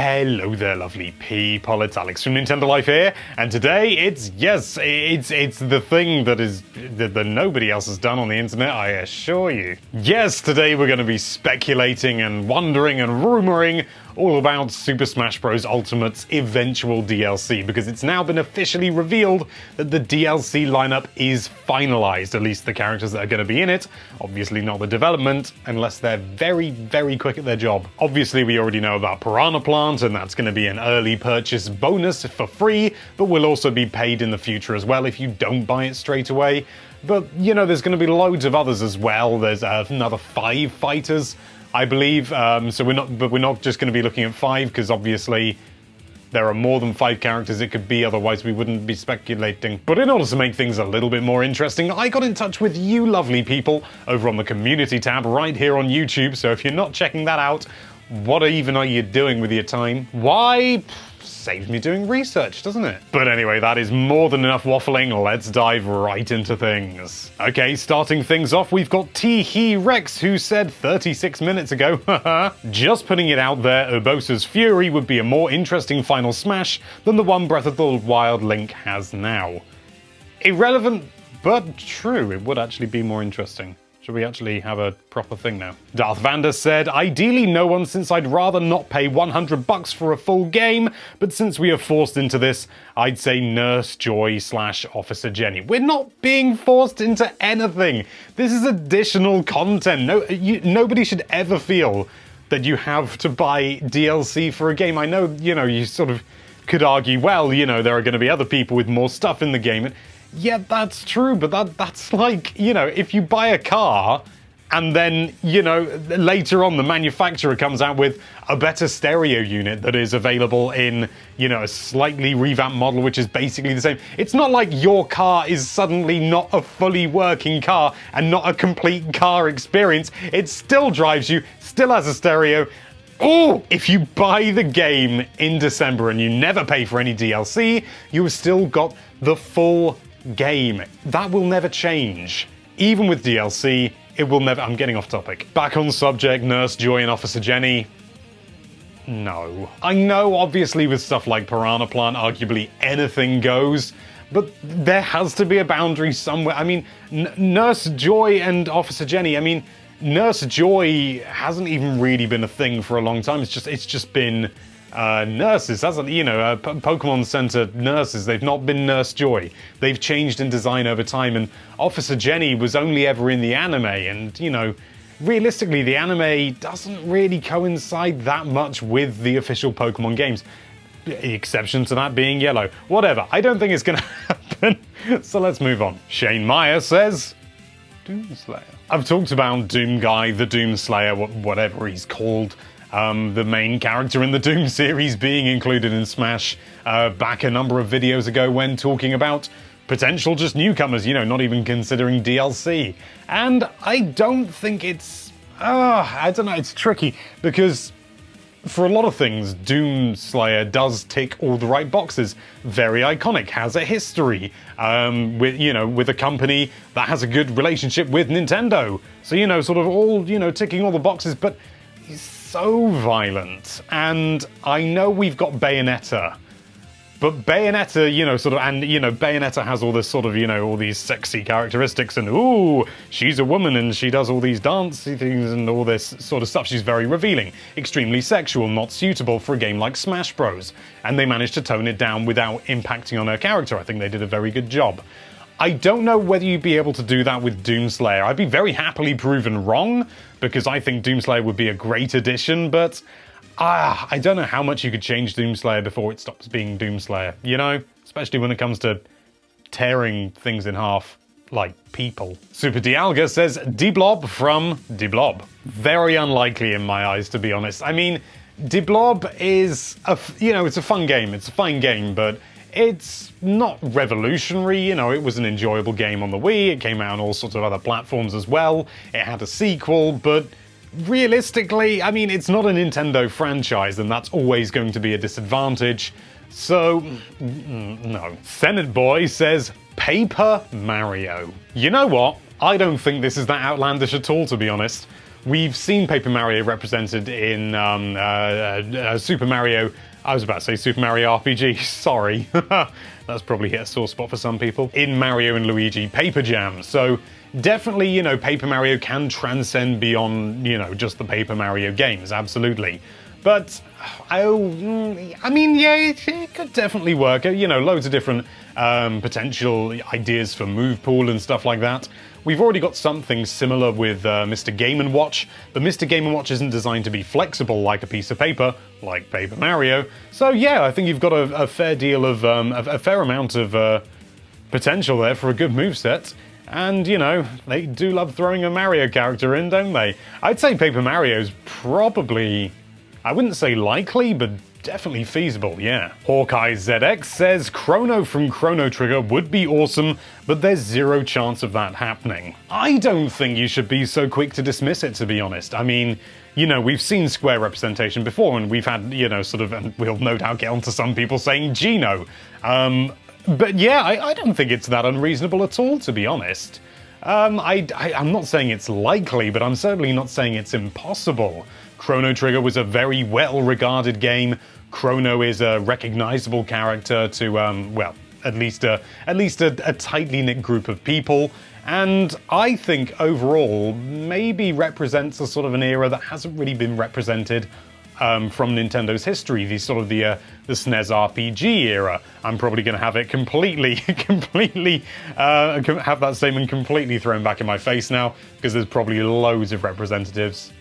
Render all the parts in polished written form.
Hello there, lovely people. It's Alex from Nintendo Life here, and today it's the thing that nobody else has done on the internet, I assure you. Yes, today we're going to be speculating and wondering and rumoring all about Super Smash Bros. Ultimate's eventual DLC, because it's now been officially revealed that the DLC lineup is finalized, at least the characters that are going to be in it. Obviously not the development, unless they're very, very quick at their job. Obviously we already know about Piranha Plant, and that's going to be an early purchase bonus for free, but will also be paid in the future as well if you don't buy it straight away. But, you know, there's going to be loads of others as well. There's another 5 fighters, I believe, so we're not just going to be looking at 5, because obviously there are more than 5 characters it could be, otherwise we wouldn't be speculating. But in order to make things a little bit more interesting, I got in touch with you lovely people over on the community tab right here on YouTube, so if you're not checking that out, what even are you doing with your time? Why? Saves me doing research, doesn't it? But anyway, that is more than enough waffling. Let's dive right into things. Okay, starting things off, we've got T-He Rex, who said 36 minutes ago, haha, just putting it out there, BOCES Fury would be a more interesting final Smash than the one Breath of the Wild Link has now. Irrelevant, but true, it would actually be more interesting. Should we actually have a proper thing now? Darth Vader said, ideally no one, since I'd rather not pay $100 for a full game, but since we are forced into this, I'd say Nurse Joy / Officer Jenny. We're not being forced into anything. This is additional content. Nobody should ever feel that you have to buy DLC for a game. I know, you sort of could argue, well, there are going to be other people with more stuff in the game. Yeah, that's true, but that's like, if you buy a car and then, later on the manufacturer comes out with a better stereo unit that is available in, a slightly revamped model, which is basically the same. It's not like your car is suddenly not a fully working car and not a complete car experience. It still drives you, still has a stereo. Oh, if you buy the game in December and you never pay for any DLC, you have still got the full game. That will never change. Even with DLC, it will never... I'm getting off topic. Back on subject, Nurse Joy and Officer Jenny. No. I know, obviously, with stuff like Piranha Plant, arguably anything goes, but there has to be a boundary somewhere. I mean, Nurse Joy and Officer Jenny, I mean, Nurse Joy hasn't even really been a thing for a long time. It's just been nurses, hasn't it? Pokemon Center nurses. They've not been Nurse Joy. They've changed in design over time, and Officer Jenny was only ever in the anime, and, realistically, the anime doesn't really coincide that much with the official Pokemon games. The exception to that being Yellow. Whatever. I don't think it's gonna happen. So let's move on. Shane Meyer says, Doomslayer. I've talked about Doom Guy, the Doomslayer, whatever he's called. The main character in the Doom series being included in Smash back a number of videos ago when talking about potential just newcomers, not even considering DLC. And I don't think it's... I don't know, it's tricky, because for a lot of things, Doomslayer does tick all the right boxes. Very iconic, has a history, with a company that has a good relationship with Nintendo. So, sort of all, ticking all the boxes, but so violent. And I know we've got Bayonetta, but Bayonetta, Bayonetta has all this sort of, all these sexy characteristics, and ooh, she's a woman and she does all these dancey things and all this sort of stuff. She's very revealing, extremely sexual, not suitable for a game like Smash Bros. And they managed to tone it down without impacting on her character. I think they did a very good job. I don't know whether you'd be able to do that with Doomslayer. I'd be very happily proven wrong, because I think Doomslayer would be a great addition, but I don't know how much you could change Doomslayer before it stops being Doomslayer, Especially when it comes to tearing things in half, like people. Super Dialga says, D-Blob from D-Blob. Very unlikely in my eyes, to be honest. I mean, D-Blob is, it's a fun game. It's a fine game, but it's not revolutionary, it was an enjoyable game on the Wii, it came out on all sorts of other platforms as well, it had a sequel, but realistically, I mean, it's not a Nintendo franchise, and that's always going to be a disadvantage, so, no. Senate Boy says, Paper Mario. You know what? I don't think this is that outlandish at all, to be honest. We've seen Paper Mario represented in Super Mario. I was about to say Super Mario RPG, sorry. That's probably hit a sore spot for some people. In Mario and Luigi Paper Jam. So definitely, you know, Paper Mario can transcend beyond, you know, just the Paper Mario games, absolutely. But, I mean, yeah, it could definitely work. You know, loads of different potential ideas for move pool and stuff like that. We've already got something similar with Mr. Game & Watch, but Mr. Game & Watch isn't designed to be flexible like a piece of paper, like Paper Mario. So yeah, I think you've got a fair deal of, a fair amount of potential there for a good moveset. And, you know, they do love throwing a Mario character in, don't they? I'd say Paper Mario's probably, I wouldn't say likely, but definitely feasible, yeah. Hawkeye ZX says Chrono from Chrono Trigger would be awesome, but there's zero chance of that happening. I don't think you should be so quick to dismiss it, to be honest. I mean, you know, we've seen square representation before, and we've had, you know, sort of, and we'll no doubt get onto some people saying Geno. But yeah, I don't think it's that unreasonable at all, to be honest. I'm not saying it's likely, but I'm certainly not saying it's impossible. Chrono Trigger was a very well-regarded game. Chrono is a recognizable character to, well, at least a tightly knit group of people. And I think overall maybe represents a sort of an era that hasn't really been represented from Nintendo's history, the SNES RPG era. I'm probably going to have it completely have that statement completely thrown back in my face now, because there's probably loads of representatives.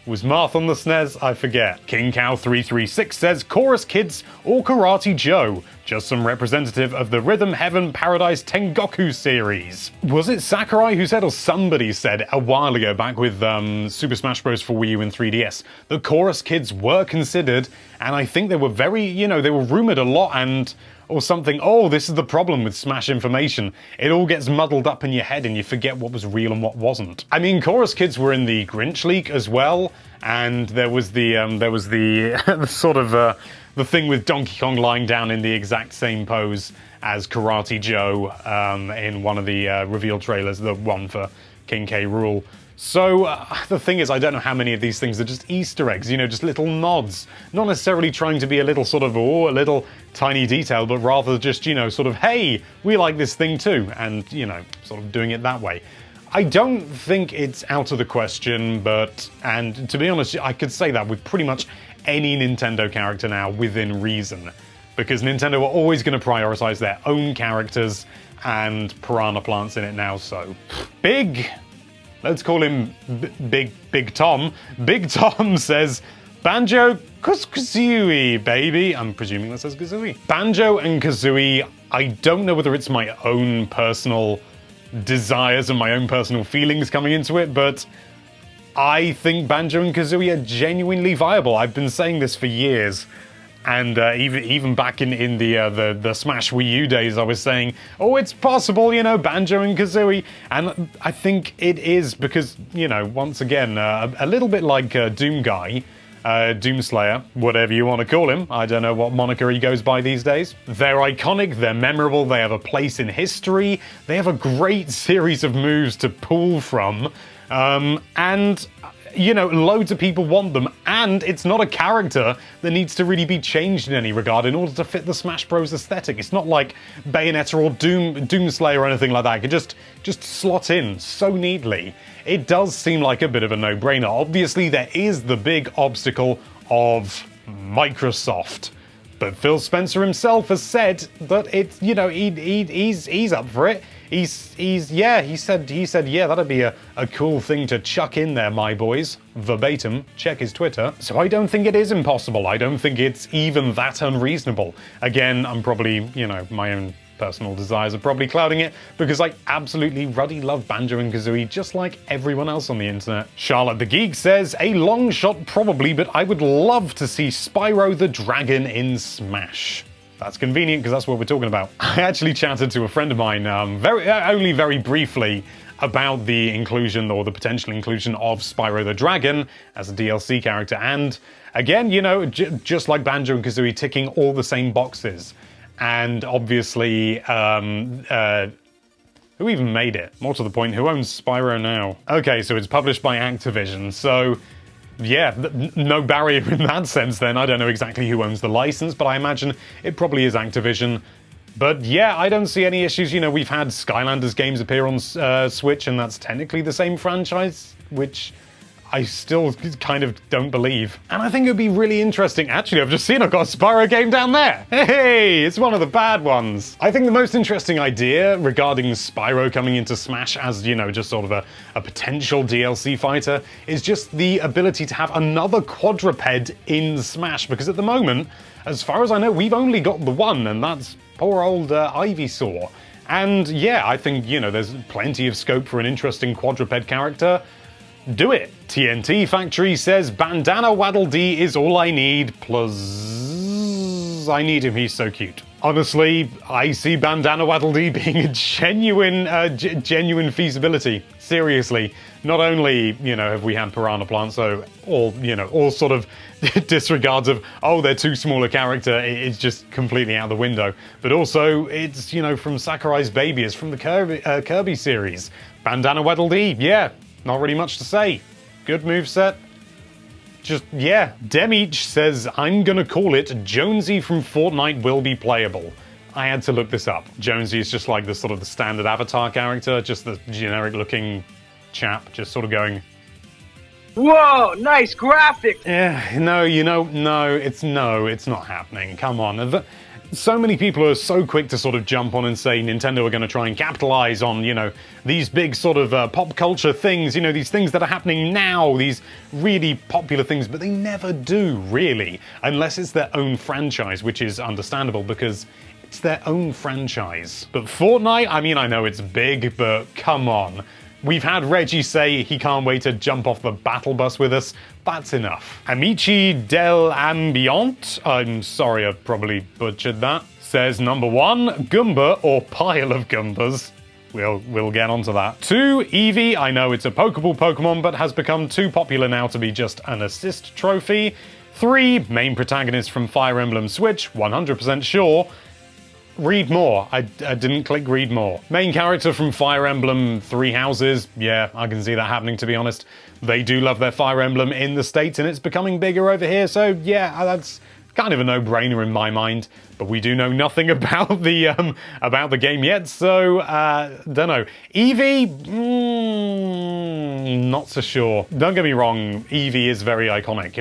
Was Marth on the SNES? I forget. King Cow 336 says Chorus Kids or Karate Joe. Just some representative of the Rhythm Heaven Paradise Tengoku series. Was it Sakurai who said, or somebody said a while ago back with Super Smash Bros. For Wii U and 3DS, the Chorus Kids were considered, and I think they were very, you know, they were rumored a lot, and or something. Oh, this is the problem with Smash information. It all gets muddled up in your head and you forget what was real and what wasn't. I mean, Chorus Kids were in the Grinch leak as well, and there was the the sort of the thing with Donkey Kong lying down in the exact same pose as Karate Joe in one of the reveal trailers, the one for King K. Rool. So, the thing is, I don't know how many of these things are just Easter eggs, you know, just little nods. Not necessarily trying to be a little sort of, oh, a little tiny detail, but rather just, you know, sort of, hey, we like this thing too, and, you know, sort of doing it that way. I don't think it's out of the question, but, and to be honest, I could say that with pretty much any Nintendo character now within reason. Because Nintendo are always going to prioritize their own characters, and Piranha Plant's in it now, so. Let's call him Big Tom. Big Tom says, Banjo Kazooie, baby. I'm presuming that says Kazooie. Banjo and Kazooie, I don't know whether it's my own personal desires and my own personal feelings coming into it, but I think Banjo and Kazooie are genuinely viable. I've been saying this for years. And even back in the Smash Wii U days, I was saying, oh, it's possible, you know, Banjo and Kazooie. And I think it is because, you know, once again, a little bit like Doom Guy, Doomslayer, whatever you want to call him. I don't know what moniker he goes by these days. They're iconic, they're memorable, they have a place in history, they have a great series of moves to pull from, and you know, loads of people want them, and it's not a character that needs to really be changed in any regard in order to fit the Smash Bros. Aesthetic. It's not like Bayonetta or Doomslayer or anything like that. It could just slot in so neatly. It does seem like a bit of a no-brainer. Obviously, there is the big obstacle of Microsoft. But Phil Spencer himself has said that it's, you know, he's up for it. He said, yeah, that'd be a cool thing to chuck in there, my boys. Verbatim, check his Twitter. So I don't think it is impossible. I don't think it's even that unreasonable. Again, I'm probably, you know, my own personal desires are probably clouding it, because I absolutely ruddy love Banjo and Kazooie just like everyone else on the internet. Charlotte the Geek says, a long shot probably, but I would love to see Spyro the Dragon in Smash. That's convenient because that's what we're talking about. I actually chatted to a friend of mine only very briefly about the inclusion or the potential inclusion of Spyro the Dragon as a DLC character, and again, you know, just like Banjo and Kazooie, ticking all the same boxes. And obviously, Who even made it? More to the point, who owns Spyro now? Okay, so it's published by Activision, so yeah, no barrier in that sense then. I don't know exactly who owns the license, but I imagine it probably is Activision. But yeah, I don't see any issues. You know, we've had Skylanders games appear on Switch, and that's technically the same franchise, which I still kind of don't believe. And I think it would be really interesting. Actually, I've just seen I've got a Spyro game down there. Hey, it's one of the bad ones. I think the most interesting idea regarding Spyro coming into Smash as, you know, just sort of a potential DLC fighter is just the ability to have another quadruped in Smash. Because at the moment, as far as I know, we've only got the one, and that's poor old Ivysaur. And yeah, I think, you know, there's plenty of scope for an interesting quadruped character. Do it. TNT Factory says Bandana Waddle Dee is all I need, plus I need him, he's so cute. Honestly, I see Bandana Waddle Dee being a genuine feasibility. Seriously, not only, you know, have we had Piranha Plant, so all sort of disregards of, oh, they're too small a character, it's just completely out the window. But also, it's, you know, from Sakurai's Baby, it's from the Kirby series. Bandana Waddle Dee, yeah. Not really much to say. Good moveset. Just, yeah. Demich says, I'm gonna call it Jonesy from Fortnite will be playable. I had to look this up. Jonesy is just like the sort of the standard avatar character, just the generic looking chap, just sort of going, whoa, nice graphics! Yeah, no, it's not happening. Come on. So many people are so quick to sort of jump on and say Nintendo are going to try and capitalize on, you know, these big sort of pop culture things, you know, these things that are happening now, these really popular things, but they never do, really, unless it's their own franchise, which is understandable because it's their own franchise. But Fortnite, I mean, I know it's big, but come on. We've had Reggie say he can't wait to jump off the battle bus with us. That's enough. Amici del Ambient, I'm sorry I probably butchered that, says number 1, Goomba or pile of Goombas. We'll get onto that. 2, Eevee, I know it's a Pokeball Pokemon, but has become too popular now to be just an assist trophy. 3, main protagonist from Fire Emblem Switch, 100% sure. Read more. I didn't click read more. Main character from Fire Emblem Three Houses. Yeah, I can see that happening, to be honest. They do love their Fire Emblem in the States, and it's becoming bigger over here, so yeah, that's kind of a no-brainer in my mind. But we do know nothing about the game yet, so don't know. Eevee, not so sure. Don't get me wrong, Eevee is very iconic.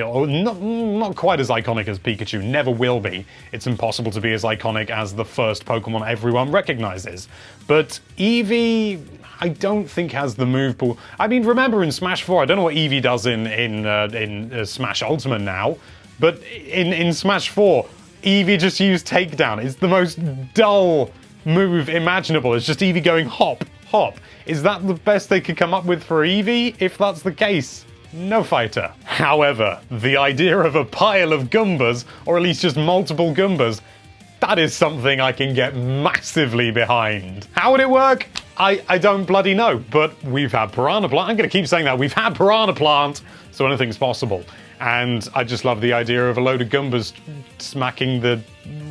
Not quite as iconic as Pikachu, never will be. It's impossible to be as iconic as the first Pokemon everyone recognizes. But Eevee, I don't think has the move pool. I mean, remember in Smash 4, I don't know what Eevee does in Smash Ultimate now, but in Smash 4, Eevee just used takedown. It's the most dull move imaginable. It's just Eevee going hop, hop. Is that the best they could come up with for Eevee? If that's the case, no fighter. However, the idea of a pile of Goombas, or at least just multiple Goombas, that is something I can get massively behind. How would it work? I don't bloody know, but we've had Piranha Plant. I'm going to keep saying that. We've had Piranha Plant, so anything's possible. And I just love the idea of a load of Goombas smacking the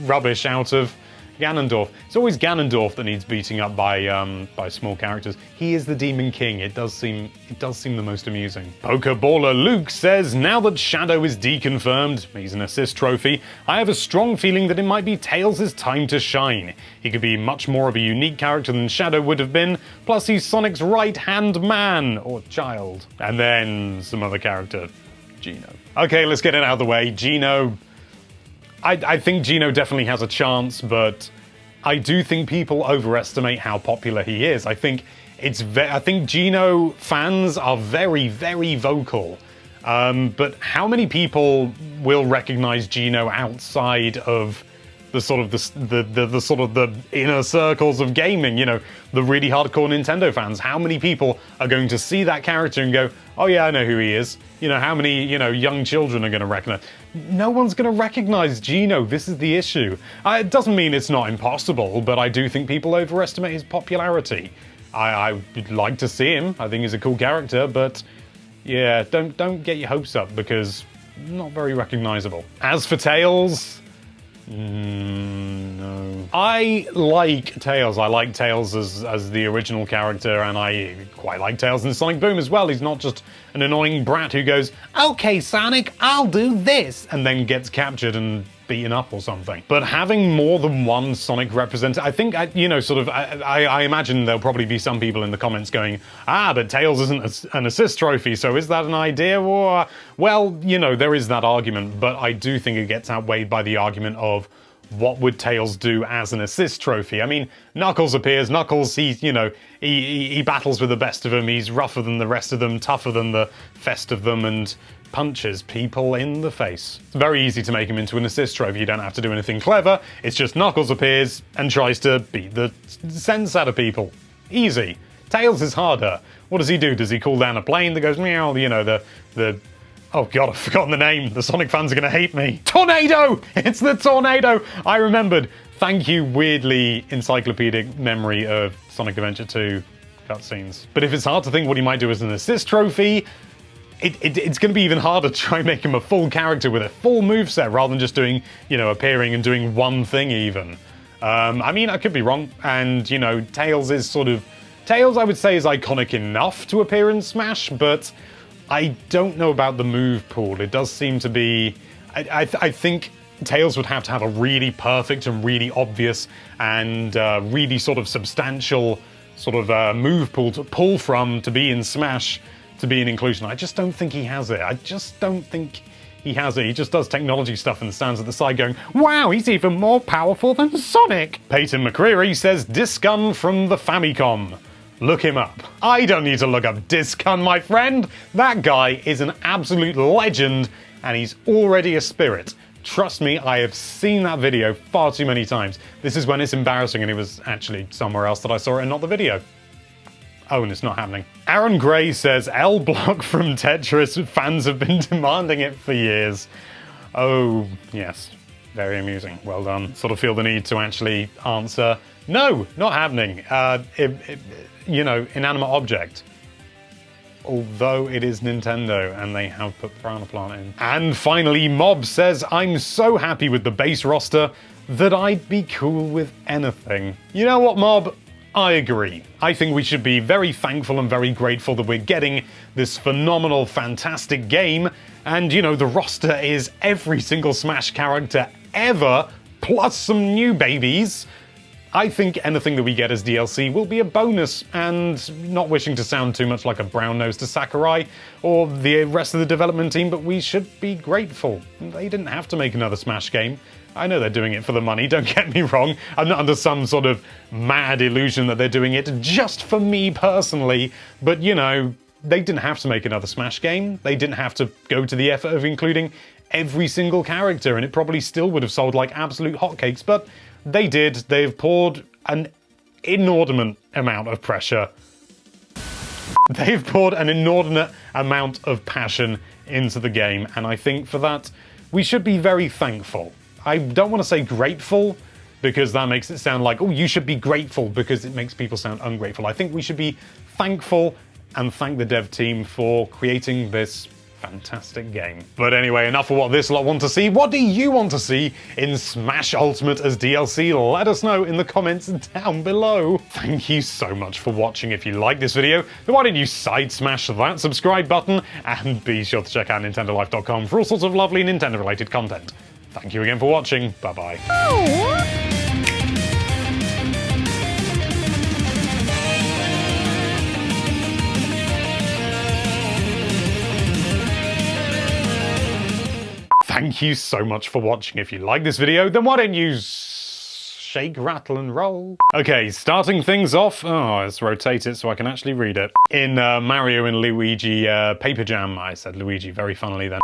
rubbish out of Ganondorf. It's always Ganondorf that needs beating up by small characters. He is the Demon King. It does seem the most amusing. Pokeballer Luke says, now that Shadow is deconfirmed, he's an assist trophy, I have a strong feeling that it might be Tails' time to shine. He could be much more of a unique character than Shadow would have been, plus he's Sonic's right-hand man, or child. And then some other character, Geno. Okay, let's get it out of the way. Geno, I think Geno definitely has a chance, but I do think people overestimate how popular he is. I think Geno fans are very, very vocal. But how many people will recognize Geno outside of the sort of the inner circles of gaming, you know, the really hardcore Nintendo fans? How many people are going to see that character and go, oh yeah, I know who he is? You know, how many, you know, young children are going to recognize? No one's going to recognize Geno. This is the issue. It doesn't mean it's not impossible, but I do think people overestimate his popularity. I would like to see him. I think he's a cool character, but yeah, don't get your hopes up because not very recognizable. As for Tails, no. I like Tails. I like Tails as the original character, and I quite like Tails in Sonic Boom as well. He's not just an annoying brat who goes, "Okay, Sonic, I'll do this," and then gets captured and beaten up or something. But having more than one Sonic representative, I think, I imagine there'll probably be some people in the comments going, but Tails isn't an assist trophy, so is that an idea? Or, well, there is that argument, but I do think it gets outweighed by the argument of what would Tails do as an assist trophy? I mean, Knuckles appears. Knuckles, he battles with the best of them. He's rougher than the rest of them, tougher than the best of them, and punches people in the face. It's very easy to make him into an assist trophy. You don't have to do anything clever. It's just Knuckles appears and tries to beat the sense out of people. Easy. Tails is harder. What does he do? Does he call down a plane that goes meow? Oh god, I've forgotten the name. The Sonic fans are gonna hate me. Tornado! It's the tornado! I remembered. Thank you, weirdly encyclopedic memory of Sonic Adventure 2 cutscenes. But if it's hard to think what he might do as an assist trophy, it's going to be even harder to try and make him a full character with a full moveset rather than just doing, appearing and doing one thing even. I mean, I could be wrong, and, Tails, I would say, is iconic enough to appear in Smash, but I don't know about the move pool. It does seem to be... I think Tails would have to have a really perfect and really obvious and really sort of substantial move pool to pull from to be in Smash, to be an inclusion. I just don't think he has it. I just don't think he has it. He just does technology stuff and stands at the side going, wow, he's even more powerful than Sonic. Peyton McCreary says, Discun from the Famicom. Look him up. I don't need to look up Discun, my friend. That guy is an absolute legend, and he's already a spirit. Trust me, I have seen that video far too many times. This is when it's embarrassing, and it was actually somewhere else that I saw it and not the video. Oh, and it's not happening. Aaron Gray says, L Block from Tetris. Fans have been demanding it for years. Oh, yes. Very amusing. Well done. Sort of feel the need to actually answer, no, not happening. Inanimate object. Although it is Nintendo and they have put Piranha Plant in. And finally, Mob says, I'm so happy with the base roster that I'd be cool with anything. You know what, Mob? I agree. I think we should be very thankful and very grateful that we're getting this phenomenal, fantastic game. And, the roster is every single Smash character ever, plus some new babies. I think anything that we get as DLC will be a bonus, and not wishing to sound too much like a brown nose to Sakurai or the rest of the development team, but we should be grateful. They didn't have to make another Smash game. I know they're doing it for the money, don't get me wrong. I'm not under some sort of mad illusion that they're doing it just for me personally, but they didn't have to make another Smash game. They didn't have to go to the effort of including every single character, and it probably still would have sold like absolute hotcakes, but they did. They've poured an inordinate amount of pressure. They've poured an inordinate amount of passion into the game, and I think for that, we should be very thankful. I don't want to say grateful, because that makes it sound like, oh, you should be grateful, because it makes people sound ungrateful. I think we should be thankful and thank the dev team for creating this fantastic game. But anyway, enough of what this lot want to see. What do you want to see in Smash Ultimate as DLC? Let us know in the comments down below. Thank you so much for watching. If you like this video, then why don't you side smash that subscribe button, and be sure to check out NintendoLife.com for all sorts of lovely Nintendo-related content. Thank you again for watching. Bye-bye. Thank you so much for watching. If you like this video, then why don't you shake, rattle, and roll? Okay, starting things off. Oh, let's rotate it so I can actually read it. In Mario and Luigi Paper Jam, I said Luigi very funnily then.